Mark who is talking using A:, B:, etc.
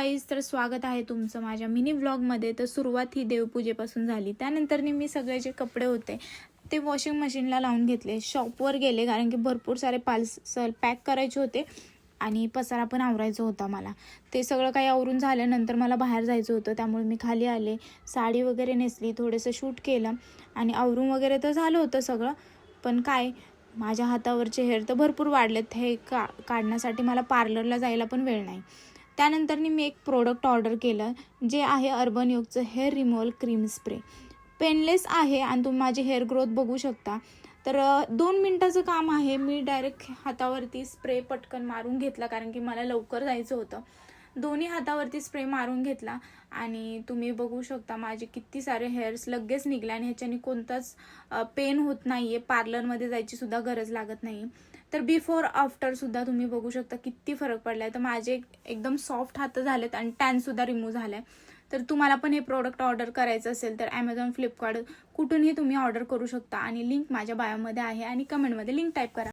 A: Guys, तर स्वागत आहे तुमचं माझ्या मिनी व्लॉगमध्ये। तर सुरुवात ही देवपूजेपासून झाली। त्यानंतर मी सगळे जे कपडे होते ते वॉशिंग मशीनला लावून घेतले। शॉपवर गेले कारण की भरपूर सारे पार्सल पॅक करायचे होते आणि पसारा पण आवरायचा होता मला। ते सगळं काही आवरून झाल्यानंतर मला बाहेर जायचं होतं, त्यामुळे मी खाली आले, साडी वगैरे नेसली, थोडंसं शूट केलं आणि आवरून वगैरे तर झालं होतं सगळं। पण काय, माझ्या हातावरचे हेअर तर भरपूर वाढलेत। हे काढण्यासाठी मला पार्लरला जायला पण वेळ नाही। त्यानंतर मी एक प्रोडक्ट ऑर्डर केलं, जे आहे अर्बन योगचं hair removal cream spray. Painless आहे आणि तुम्ही माझी हेअर ग्रोथ बघू शकता। तर 2 मिनिटाचं काम आहे। मी डायरेक्ट हातावरती स्प्रे पटकन मारून घेतला कारण की मला लवकर जायचं होतं। दोन्ही हातावरती स्प्रे मारून घेतला आणि तुम्ही बघू शकता माझे किती सारे हेअर्स लगेच निघले आणि ह्याच्याने कोणताच पेन होत नाहीये, पार्लरमध्ये जायची सुद्धा गरज लागत नाही। तर बिफोर आफ्टर सुद्धा तुम्ही बघू शकता किती फरक पडलाय। तर माझे एकदम सॉफ्ट हात झालेत आणि टॅन सुद्धा रिमूव्ह झालाय। तर तुम्हाला पण हे प्रोडक्ट ऑर्डर करायचं असेल तर Amazon, फ्लिपकार्ट कुठूनही तुम्ही ऑर्डर करू शकता आणि लिंक माझ्या बायोमध्ये आहे आणि कमेंटमध्ये लिंक टाईप करा।